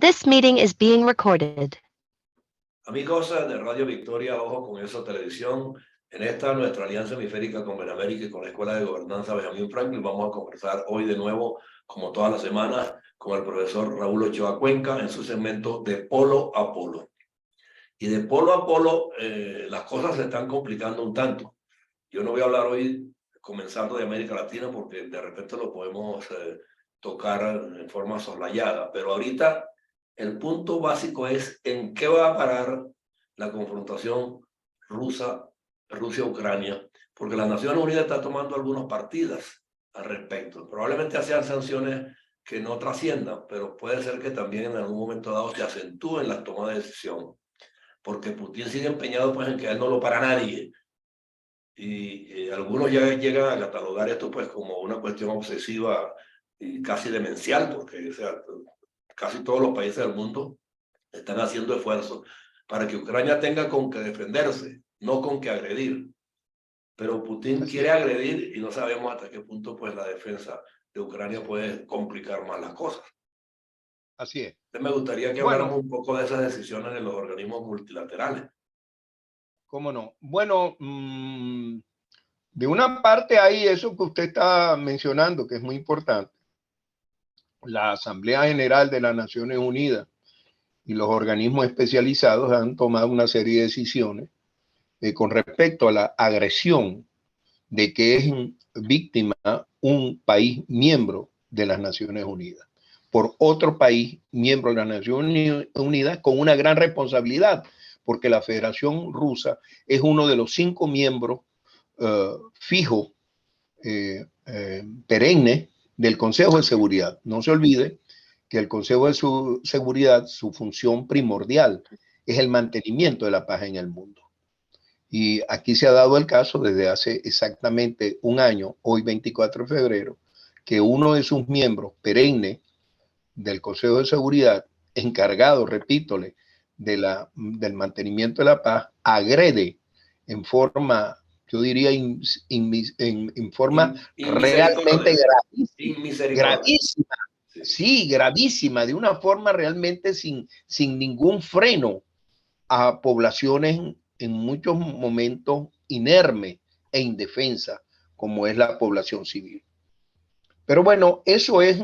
This meeting is being recorded. Amigos de Radio Victoria, Ojo con Eso Televisión, en esta nuestra alianza hemisférica con Benamérica y con la Escuela de Gobernanza Benjamin Franklin, vamos a conversar hoy de nuevo, como todas las semanas, con el profesor Raúl Ochoa Cuenca en su segmento de Polo a Polo. Y de Polo a Polo, las cosas se están complicando un tanto. Yo no voy a hablar hoy comenzando de América Latina porque de repente lo podemos tocar en forma soslayada, pero ahorita el punto básico es en qué va a parar la confrontación Rusia-Ucrania, porque las Naciones Unidas están tomando algunas partidas al respecto. Probablemente sean sanciones que no trasciendan, pero puede ser que también en algún momento dado se acentúen las tomas de decisión, porque Putin sigue empeñado pues en que él no lo para nadie. Y algunos ya llegan a catalogar esto pues como una cuestión obsesiva y casi demencial, porque o sea, casi todos los países del mundo están haciendo esfuerzos para que Ucrania tenga con qué defenderse, no con qué agredir. Pero Putin quiere agredir y no sabemos hasta qué punto pues la defensa de Ucrania puede complicar más las cosas. Así es. Entonces me gustaría que habláramos un poco de esas decisiones en los organismos multilaterales. ¿Cómo no? Bueno, de una parte hay eso que usted está mencionando, que es muy importante. La Asamblea General de las Naciones Unidas y los organismos especializados han tomado una serie de decisiones con respecto a la agresión de que es víctima un país miembro de las Naciones Unidas por otro país miembro de las Naciones Unidas con una gran responsabilidad, porque la Federación Rusa es uno de los 5 miembros fijos, perennes del Consejo de Seguridad. No se olvide que el Consejo de Seguridad, su función primordial es el mantenimiento de la paz en el mundo. Y aquí se ha dado el caso desde hace exactamente un año, hoy 24 de febrero, que uno de sus miembros perennes del Consejo de Seguridad, encargado, repítole, del mantenimiento de la paz, agrede en forma, yo diría, en forma realmente gravísima. Sí, gravísima, de una forma realmente sin ningún freno a poblaciones en muchos momentos inermes e indefensas, como es la población civil. Pero bueno, eso es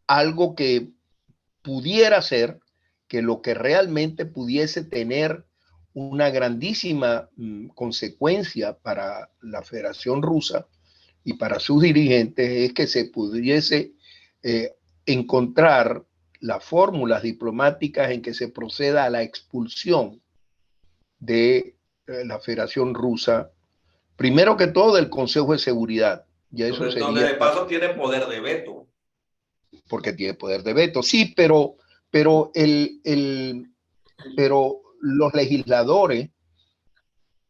algo que pudiera ser que lo que realmente pudiese tener una grandísima consecuencia para la Federación Rusa y para sus dirigentes es que se pudiese encontrar las fórmulas diplomáticas en que se proceda a la expulsión de la Federación Rusa, primero que todo del Consejo de Seguridad. Ya eso sería, donde de paso tiene poder de veto. Porque tiene poder de veto, sí, pero los legisladores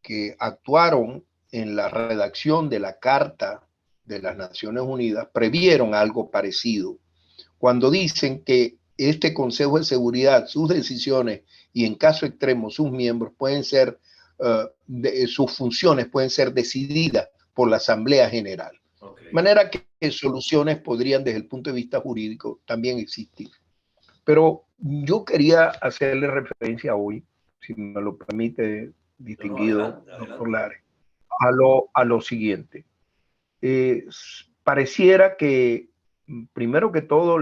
que actuaron en la redacción de la Carta de las Naciones Unidas previeron algo parecido cuando dicen que este Consejo de Seguridad, sus decisiones y en caso extremo sus miembros pueden ser, sus funciones pueden ser decididas por la Asamblea General. Okay. De manera que soluciones podrían desde el punto de vista jurídico también existir. Pero yo quería hacerle referencia hoy, si me lo permite, distinguido doctor Lares, a lo siguiente. Pareciera que, primero que todo,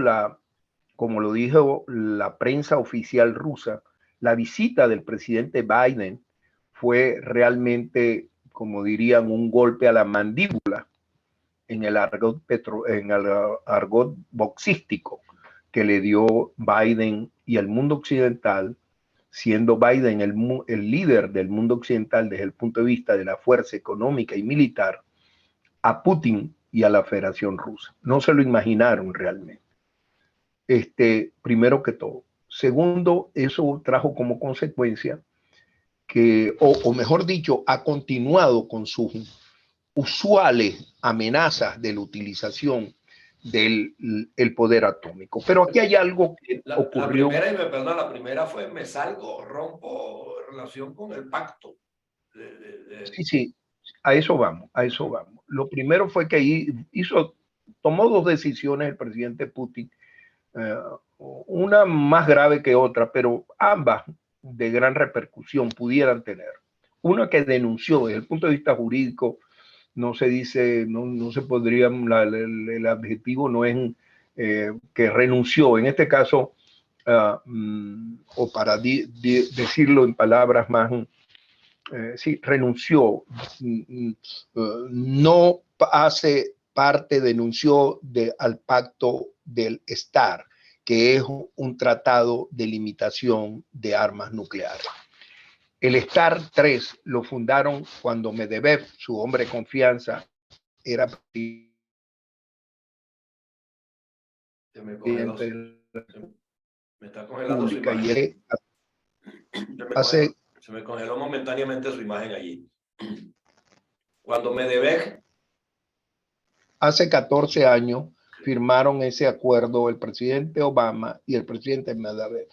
como lo dijo la prensa oficial rusa, la visita del presidente Biden fue realmente, como dirían, un golpe a la mandíbula en el argot boxístico que le dio Biden y el mundo occidental, siendo Biden el líder del mundo occidental desde el punto de vista de la fuerza económica y militar, a Putin y a la Federación Rusa. No se lo imaginaron realmente. Primero que todo. Segundo, eso trajo como consecuencia que, o mejor dicho, ha continuado con sus usuales amenazas de la utilización del el poder atómico. Pero aquí hay algo que ocurrió. La primera fue me salgo, rompo relación con el pacto. Sí, a eso vamos. Lo primero fue que tomó 2 decisiones el presidente Putin eh, una más grave que otra, pero ambas de gran repercusión pudieran tener. Una que denunció desde el punto de vista jurídico, no se dice, no se podría, el adjetivo no es que renunció, en este caso, o para decirlo en palabras más, sí, renunció, no hace parte, denunció al pacto del START, que es un tratado de limitación de armas nucleares. El START 3 lo fundaron cuando Medvedev, su hombre de confianza, era presidente de la Me está congelando su República imagen. hace Se me congeló momentáneamente su imagen allí. Cuando Medvedev hace 14 años firmaron ese acuerdo el presidente Obama y el presidente Medvedev.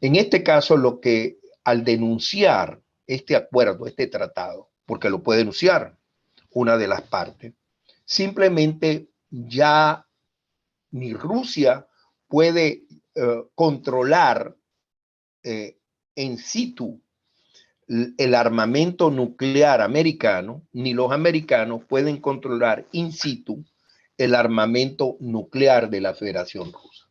En este caso, lo que al denunciar este acuerdo, este tratado, porque lo puede denunciar una de las partes, simplemente ya ni Rusia puede controlar en situ el armamento nuclear americano, ni los americanos pueden controlar in situ el armamento nuclear de la Federación Rusa.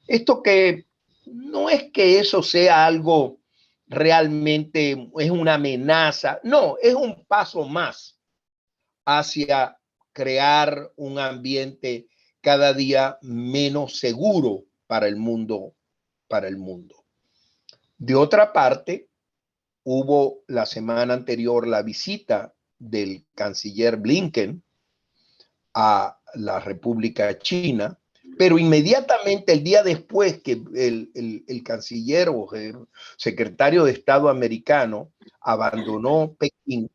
Esto que no es que eso sea algo realmente, es una amenaza, no, es un paso más hacia crear un ambiente cada día menos seguro para el mundo, para el mundo. De otra parte, hubo la semana anterior la visita del canciller Blinken a la República China, pero inmediatamente el día después que el canciller o el secretario de Estado americano abandonó Pekín,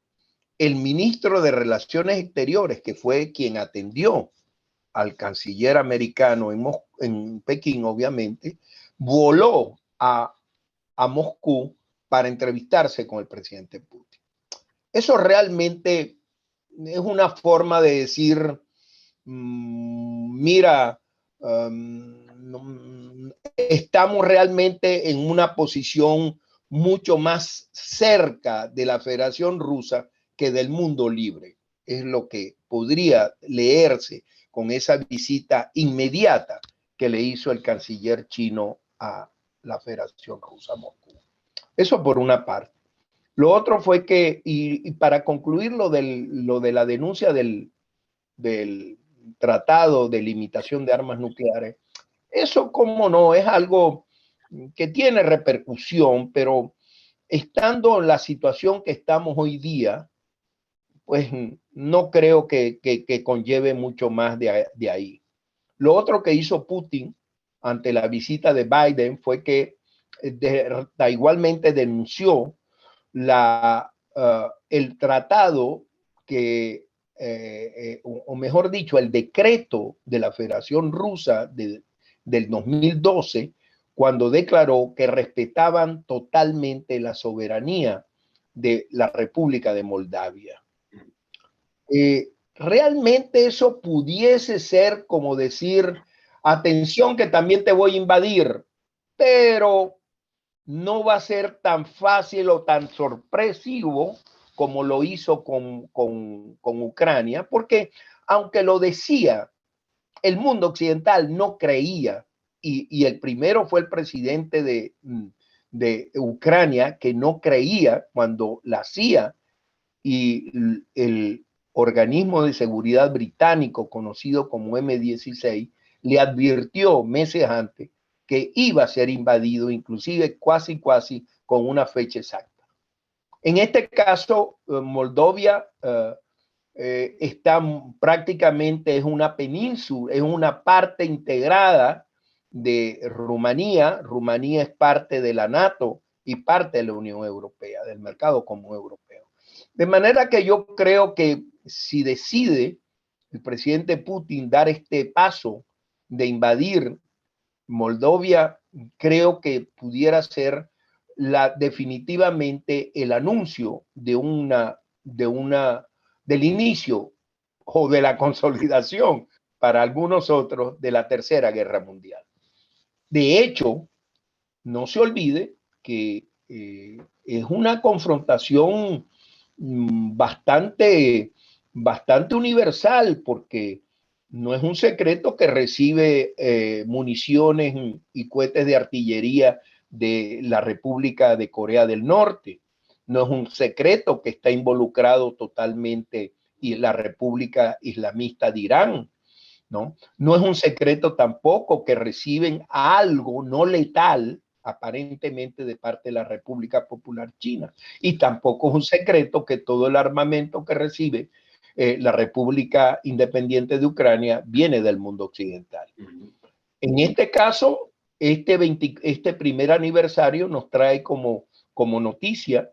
el ministro de Relaciones Exteriores, que fue quien atendió al canciller americano en Pekín, obviamente, voló a Moscú para entrevistarse con el presidente Putin. Eso realmente es una forma de decir, mira, estamos realmente en una posición mucho más cerca de la Federación Rusa que del mundo libre. Es lo que podría leerse con esa visita inmediata que le hizo el canciller chino a la Federación Rusa a Moscú. Eso por una parte. Lo otro fue que, y para concluir lo de la denuncia del tratado de limitación de armas nucleares, eso como no, es algo que tiene repercusión, pero estando en la situación que estamos hoy día, pues no creo que conlleve mucho más de ahí. Lo otro que hizo Putin ante la visita de Biden fue que igualmente denunció el tratado que, o mejor dicho, el decreto de la Federación Rusa del 2012, cuando declaró que respetaban totalmente la soberanía de la República de Moldavia. Realmente eso pudiese ser como decir, atención que también te voy a invadir, pero no va a ser tan fácil o tan sorpresivo como lo hizo con Ucrania, porque aunque lo decía, el mundo occidental no creía, y el primero fue el presidente de Ucrania que no creía cuando la CIA y el organismo de seguridad británico conocido como M16 le advirtió meses antes que iba a ser invadido, inclusive casi con una fecha exacta. En este caso, Moldavia está prácticamente, es una península, es una parte integrada de Rumanía. Rumanía es parte de la NATO y parte de la Unión Europea, del mercado común europeo. De manera que yo creo que si decide el presidente Putin dar este paso de invadir Moldavia, creo que pudiera ser definitivamente el anuncio del inicio o de la consolidación para algunos otros de la Tercera Guerra Mundial. De hecho, no se olvide que es una confrontación bastante universal, porque no es un secreto que recibe municiones y cohetes de artillería de la República de Corea del Norte. No es un secreto que está involucrado totalmente y la República Islamista de Irán, ¿no? No es un secreto tampoco que reciben algo no letal, aparentemente, de parte de la República Popular China. Y tampoco es un secreto que todo el armamento que recibe la República Independiente de Ucrania viene del mundo occidental. En este caso, este primer aniversario nos trae como noticia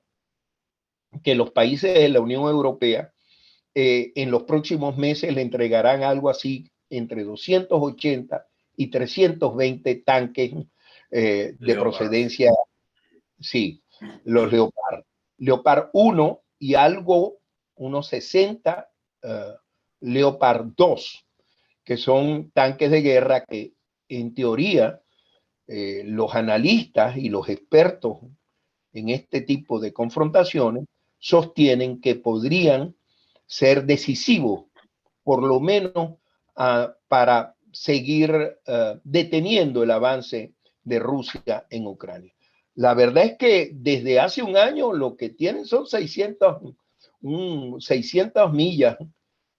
que los países de la Unión Europea en los próximos meses le entregarán algo así entre 280 y 320 tanques de procedencia, sí, los Leopard. Leopard 1 y algo, unos 60 Leopard 2, que son tanques de guerra que en teoría los analistas y los expertos en este tipo de confrontaciones sostienen que podrían ser decisivos, por lo menos para seguir deteniendo el avance de Rusia en Ucrania. La verdad es que desde hace un año lo que tienen son 600 millas,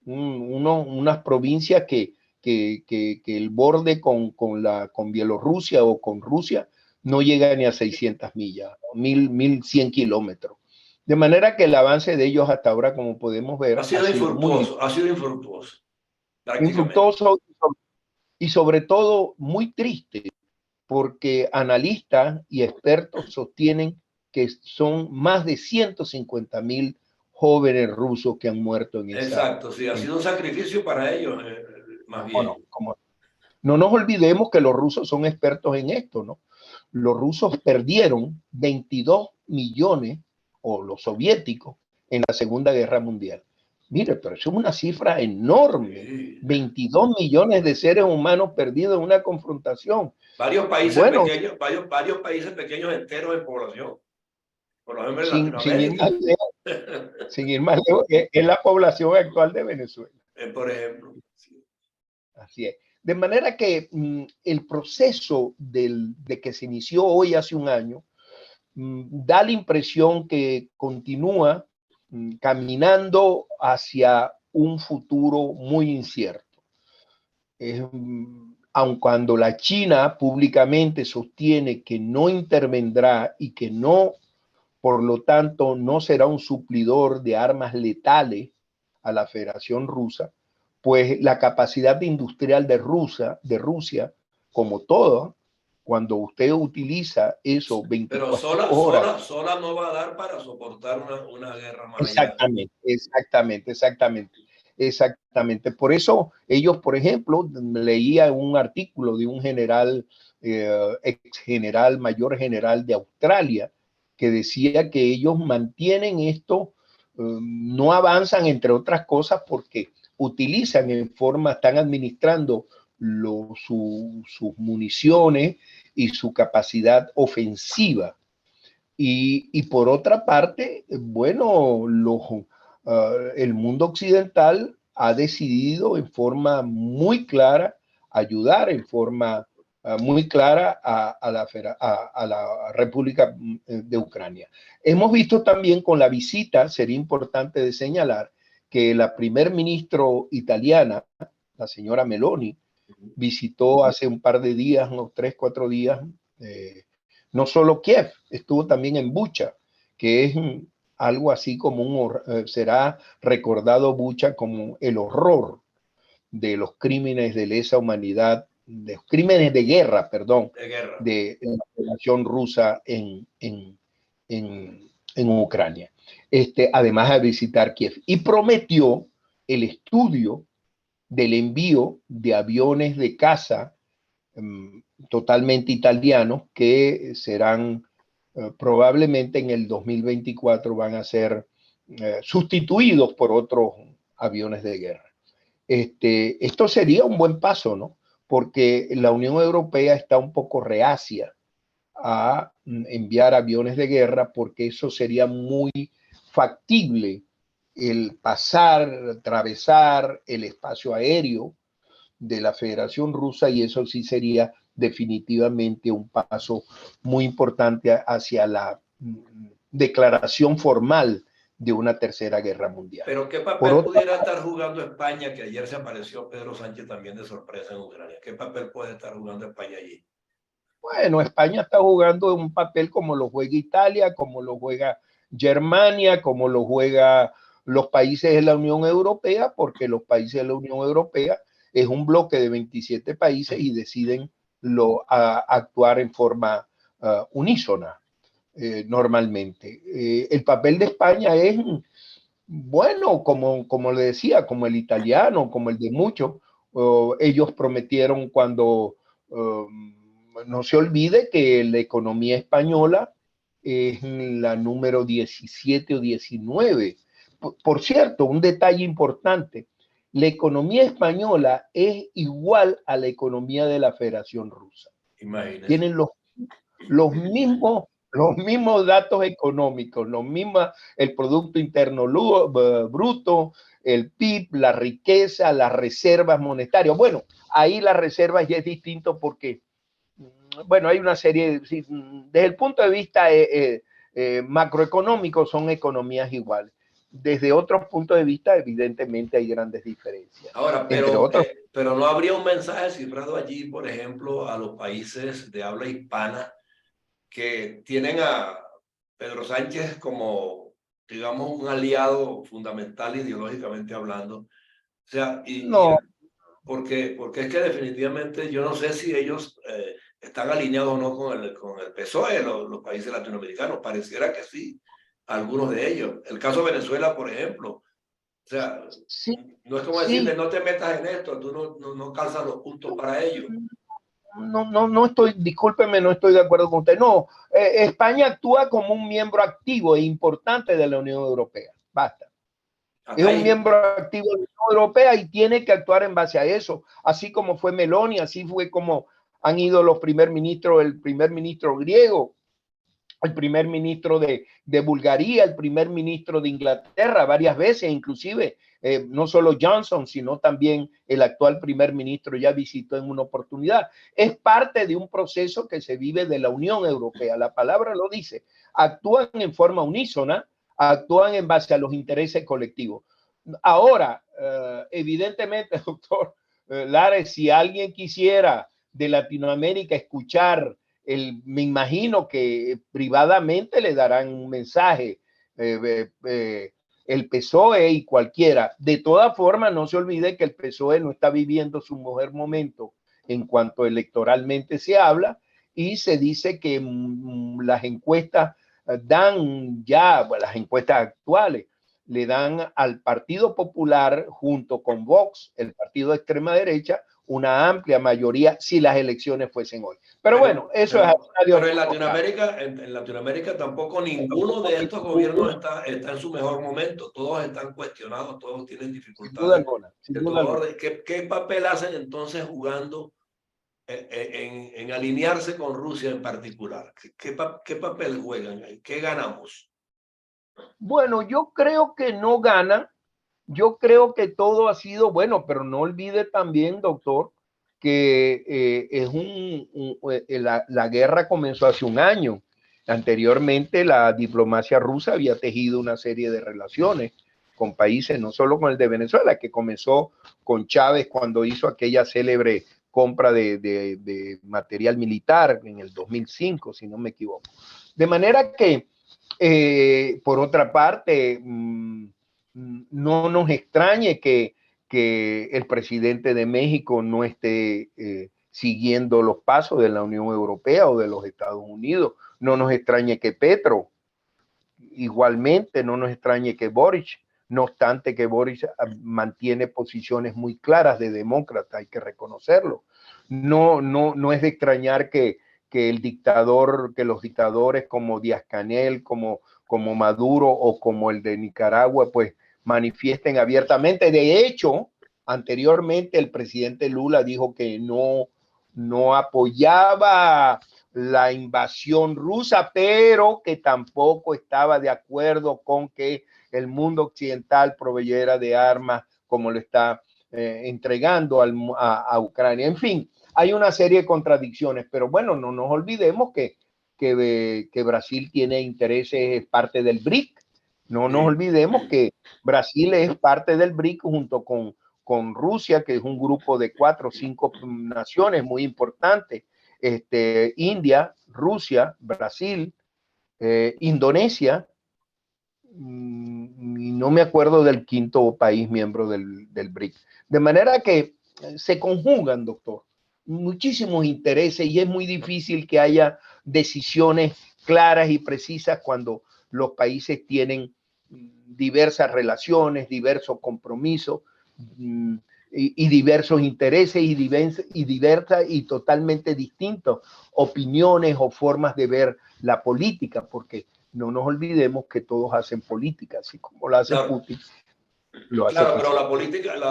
unas provincias que el borde con Bielorrusia o con Rusia no llega ni a 600 millas, 1100 kilómetros. De manera que el avance de ellos hasta ahora, como podemos ver, ha sido infructuoso, ha sido infructuoso, infructuoso y sobre todo muy triste, porque analistas y expertos sostienen que son más de 150,000 jóvenes rusos que han muerto en esa. Exacto, sí, ha sido un sacrificio para ellos, más bien. No nos olvidemos que los rusos son expertos en esto, ¿no? Los rusos perdieron 22 millones, o los soviéticos, en la Segunda Guerra Mundial. Mire, pero eso es una cifra enorme. Sí. 22 millones de seres humanos perdidos en una confrontación. Varios países pequeños, varios países pequeños enteros en población. Por ejemplo, en Latinoamérica. Sin ir más lejos, es la población actual de Venezuela. Por ejemplo. Sí. Así es. De manera que el proceso de que se inició hoy hace un año da la impresión que continúa caminando hacia un futuro muy incierto. Aun cuando la China públicamente sostiene que no intervendrá y que no, por lo tanto, no será un suplidor de armas letales a la Federación Rusa, pues la capacidad industrial de Rusia, como todo, cuando usted utiliza eso 24 horas. Pero sola no va a dar para soportar una guerra mayor. Exactamente. Por eso ellos, por ejemplo, leía un artículo de un general, ex general, mayor general de Australia, que decía que ellos mantienen esto, no avanzan, entre otras cosas, porque utilizan están administrando sus municiones y su capacidad ofensiva. Y por otra parte, bueno, el mundo occidental ha decidido en forma muy clara ayudar en forma muy clara a la República de Ucrania. Hemos visto también con la visita, sería importante de señalar, que la primer ministro italiana, la señora Meloni, visitó hace un par de días, unos 3, 4 días, no solo Kiev, estuvo también en Bucha, que es algo así como será recordado Bucha como el horror de los crímenes de lesa humanidad, de los crímenes de guerra, perdón, de la Federación Rusa en Ucrania. Además de visitar Kiev, y prometió el estudio del envío de aviones de caza totalmente italianos que serán probablemente en el 2024 van a ser sustituidos por otros aviones de guerra. Esto sería un buen paso, ¿no? porque la Unión Europea está un poco reacia a enviar aviones de guerra, porque eso sería muy factible, el pasar, atravesar el espacio aéreo de la Federación Rusa, y eso sí sería definitivamente un paso muy importante hacia la declaración formal de una tercera guerra mundial. Pero ¿qué Por papel otra pudiera estar jugando España, que ayer se apareció Pedro Sánchez también de sorpresa en Ucrania? ¿Qué papel puede estar jugando España allí? Bueno, España está jugando un papel como lo juega Italia, como lo juega Germania, como lo juega los países de la Unión Europea, porque los países de la Unión Europea es un bloque de 27 países y deciden actuar en forma unísona normalmente. El papel de España es, bueno, como le decía, como el italiano, como el de muchos. Ellos prometieron cuando... no se olvide que la economía española es la número 17 o 19. Por cierto, un detalle importante, la economía española es igual a la economía de la Federación Rusa. Imagínese. Tienen los mismos datos económicos, el Producto Interno Bruto, el PIB, la riqueza, las reservas monetarias. Bueno, ahí las reservas ya es distinto porque bueno, hay una serie, desde el punto de vista macroeconómico son economías iguales. Desde otros puntos de vista, evidentemente hay grandes diferencias. Ahora, Entre otros, pero no habría un mensaje cifrado allí, por ejemplo, a los países de habla hispana que tienen a Pedro Sánchez como, digamos, un aliado fundamental ideológicamente hablando. O sea, no, porque es que definitivamente yo no sé si ellos están alineados o no con el PSOE, los países latinoamericanos. Pareciera que sí, algunos de ellos. El caso de Venezuela, por ejemplo. O sea, sí, no es como sí, decirle, no te metas en esto, tú no calzas los puntos para ello. no estoy, discúlpeme, no estoy de acuerdo con usted. No, España actúa como un miembro activo e importante de la Unión Europea. Basta. Es Hasta un ahí. miembro activo de la Unión Europea y tiene que actuar en base a eso, así como fue Meloni, así fue como han ido los primer ministros, el primer ministro griego, el primer ministro de Bulgaria, el primer ministro de Inglaterra, varias veces, inclusive, no solo Johnson, sino también el actual primer ministro ya visitó en una oportunidad. Es parte de un proceso que se vive de la Unión Europea. La palabra lo dice. Actúan en forma unísona, actúan en base a los intereses colectivos. Ahora, evidentemente, doctor Lares, si alguien quisiera de Latinoamérica escuchar me imagino que privadamente le darán un mensaje, el PSOE y cualquiera. De todas formas, no se olvide que el PSOE no está viviendo su mejor momento en cuanto electoralmente se habla, y se dice que las encuestas dan ya, bueno, las encuestas actuales le dan al Partido Popular junto con Vox, el partido de extrema derecha, una amplia mayoría si las elecciones fuesen hoy. Pero bueno, eso es pero en Latinoamérica tampoco ninguno de estos gobiernos está en su mejor momento. Todos están cuestionados, todos tienen sin duda dificultades. alguna, sin duda alguna. ¿Qué papel hacen entonces jugando en alinearse con Rusia en particular? ¿Qué papel juegan ahí? ¿Qué ganamos? Bueno, yo creo que no ganan. Yo creo que todo ha sido bueno, pero no olvide también, doctor, que la guerra comenzó hace un año. Anteriormente, la diplomacia rusa había tejido una serie de relaciones con países, no solo con el de Venezuela, que comenzó con Chávez cuando hizo aquella célebre compra de material militar en el 2005, si no me equivoco. De manera que, por otra parte, no nos extrañe que el presidente de México no esté siguiendo los pasos de la Unión Europea o de los Estados Unidos. No nos extrañe que Petro, igualmente, no nos extrañe que Boric, no obstante que Boric mantiene posiciones muy claras de demócrata, hay que reconocerlo. No es de extrañar que el dictador, que los dictadores como Díaz-Canel, como Maduro o como el de Nicaragua, pues manifiesten abiertamente. De hecho, Anteriormente el presidente Lula dijo que no apoyaba la invasión rusa, pero que tampoco estaba de acuerdo con que el mundo occidental proveyera de armas como lo está entregando a Ucrania. En fin, hay una serie de contradicciones, pero bueno, no nos olvidemos que Brasil tiene intereses, es parte del BRIC. No nos olvidemos que Brasil es parte del BRIC junto con Rusia, que es un grupo de 4 o 5 naciones muy importantes. India, Rusia, Brasil, Indonesia, y no me acuerdo del quinto país miembro del BRIC. De manera que se conjugan, doctor, muchísimos intereses y es muy difícil que haya decisiones claras y precisas cuando los países tienen diversas relaciones, diversos compromisos y diversos intereses y diversas y totalmente distintas opiniones o formas de ver la política, porque no nos olvidemos que todos hacen política, así como lo hace Putin. Claro, pero la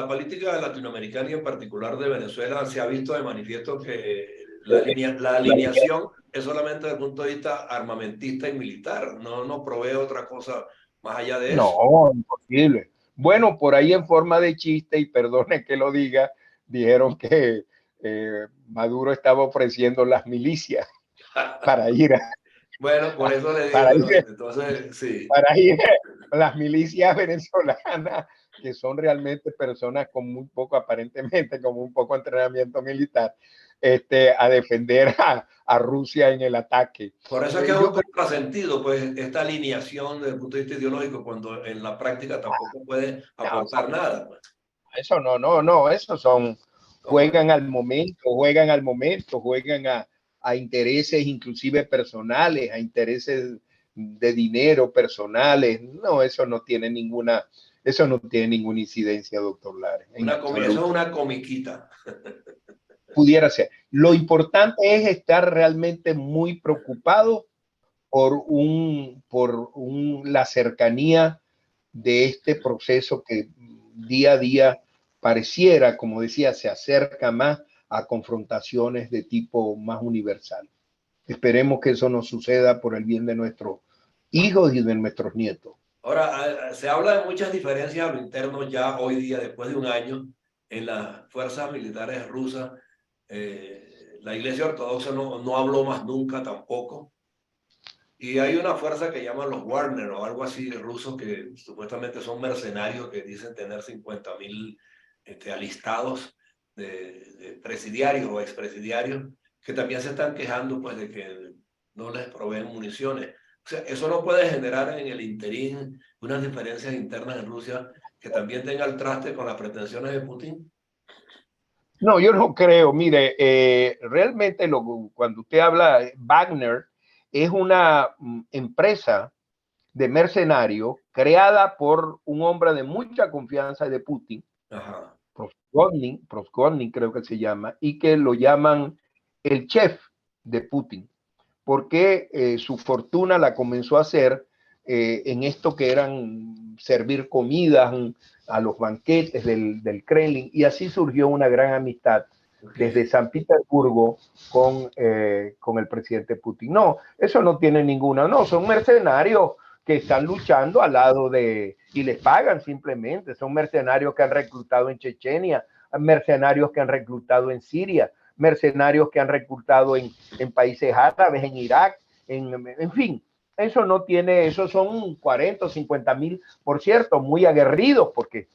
política latinoamericana y en particular de Venezuela se ha visto de manifiesto que la alineación es solamente desde el punto de vista armamentista y militar, no provee otra cosa más allá de eso. No, imposible. Bueno, por ahí en forma de chiste, y perdone que lo diga, dijeron que Maduro estaba ofreciendo las milicias para ir a... Bueno, por eso le digo, bueno, entonces sí. Para ir a las milicias venezolanas, que son realmente personas con muy poco, aparentemente, con muy poco entrenamiento militar, a defender a Rusia en el ataque. Por eso es que es un contrasentido, pues, esta alineación desde el punto de vista ideológico, cuando en la práctica tampoco puede aportar nada. Pues. Eso no, esos son, juegan al momento, juegan a intereses inclusive personales, a intereses de dinero personales. No, eso no tiene ninguna incidencia, doctor Lares. Eso es una comiquita. Pudiera ser. Lo importante es estar realmente muy preocupado por la cercanía de este proceso que día a día pareciera, como decía, se acerca más a confrontaciones de tipo más universal. Esperemos que eso no suceda por el bien de nuestros hijos y de nuestros nietos. Ahora, se habla de muchas diferencias a lo interno ya hoy día, después de un año, en las fuerzas militares rusas. La Iglesia Ortodoxa no habló más nunca tampoco. Y hay una fuerza que llaman los Wagner o algo así de rusos que supuestamente son mercenarios que dicen tener 50.000 alistados de presidiarios o expresidiarios que también se están quejando pues de que no les proveen municiones. O sea, eso no puede generar en el interín unas diferencias internas en Rusia que también tenga el traste con las pretensiones de Putin. No, yo no creo. Mire, realmente cuando usted habla, Wagner es una empresa de mercenarios creada por un hombre de mucha confianza de Putin, Prigozhin creo que se llama, y que lo llaman el chef de Putin, porque su fortuna la comenzó a hacer en esto que eran servir comidas a los banquetes del Kremlin, y así surgió una gran amistad desde San Petersburgo con el presidente Putin. No, eso no tiene ninguna, no, son mercenarios que están luchando al lado y les pagan simplemente, son mercenarios que han reclutado en Chechenia, mercenarios que han reclutado en Siria, mercenarios que han reclutado en países árabes, en Irak, en fin, eso no tiene, esos son 40 o 50.000, por cierto, muy aguerridos, porque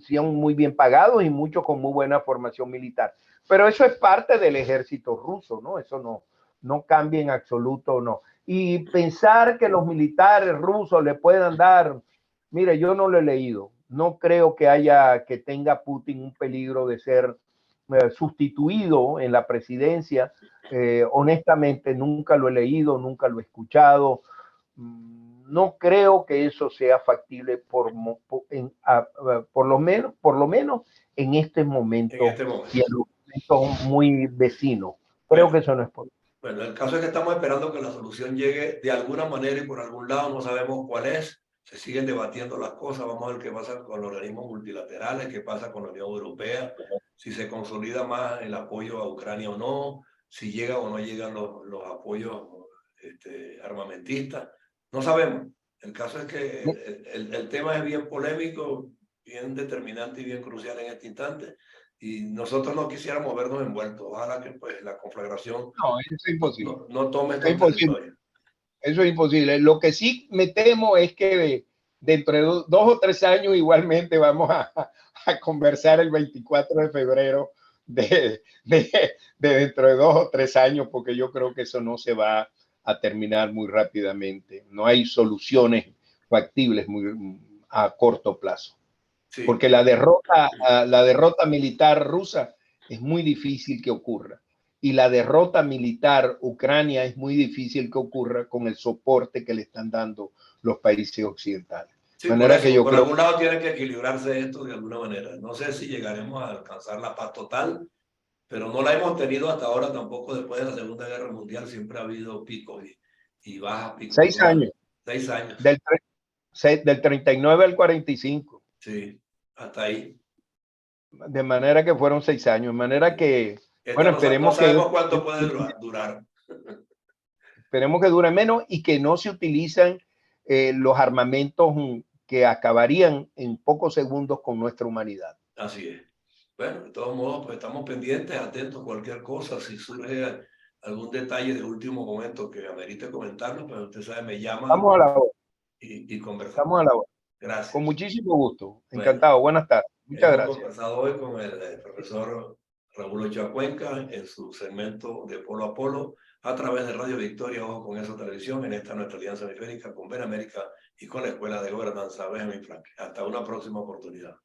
son muy bien pagados y muchos con muy buena formación militar. Pero eso es parte del ejército ruso, ¿no? Eso no cambia en absoluto, no. Y pensar que los militares rusos le puedan dar, mire, yo no lo he leído, no creo que tenga Putin un peligro de ser sustituido en la presidencia. Honestamente, nunca lo he leído, nunca lo he escuchado. No creo que eso sea factible por lo menos en este momento. Y en los momentos muy vecinos. Creo que eso no es posible. Bueno, el caso es que estamos esperando que la solución llegue de alguna manera y por algún lado, no sabemos cuál es. Se siguen debatiendo las cosas. Vamos a ver qué pasa con los organismos multilaterales, qué pasa con la Unión Europea, si se consolida más el apoyo a Ucrania o no, si llegan o no llegan los apoyos armamentistas. No sabemos. El caso es que el tema es bien polémico, bien determinante y bien crucial en este instante. Y nosotros no quisiéramos vernos envueltos. Ojalá que pues, la conflagración No, eso es imposible. no tome Es estos imposible. territorios. Eso es imposible. Lo que sí me temo es que dentro de 2 o 3 años igualmente vamos a conversar el 24 de febrero de dentro de 2 o 3 años, porque yo creo que eso no se va a terminar muy rápidamente. No hay soluciones factibles muy a corto plazo. Sí. Porque la derrota militar rusa es muy difícil que ocurra. Y la derrota militar ucrania es muy difícil que ocurra con el soporte que le están dando los países occidentales. Sí, de manera por eso, que yo por creo algún lado tiene que equilibrarse esto de alguna manera. No sé si llegaremos a alcanzar la paz total, pero no la hemos tenido hasta ahora tampoco. Después de la Segunda Guerra Mundial siempre ha habido picos y bajas, picos 6 años. 6 años. Del 39 al 45. Sí, hasta ahí. De manera que fueron 6 años. De manera que, bueno, no sabemos cuánto puede durar. Esperemos que dure menos y que no se utilizan los armamentos que acabarían en pocos segundos con nuestra humanidad. Así es. Bueno, de todos modos, pues estamos pendientes, atentos a cualquier cosa. Si surge algún detalle de último momento que amerite comentarlo, pues usted sabe, me llama. Vamos a la hora. Y conversamos. Estamos a la hora. Gracias. Con muchísimo gusto. Encantado. Bueno, buenas tardes. Muchas gracias. Hemos conversado hoy con el profesor Raúl Ochoa Cuenca en su segmento de Polo a Polo a través de Radio Victoria, Ojo con Eso Televisión, en esta nuestra alianza hemisférica con Ben América y con la Escuela de Gobernanza Benjamin Franklin. Hasta una próxima oportunidad.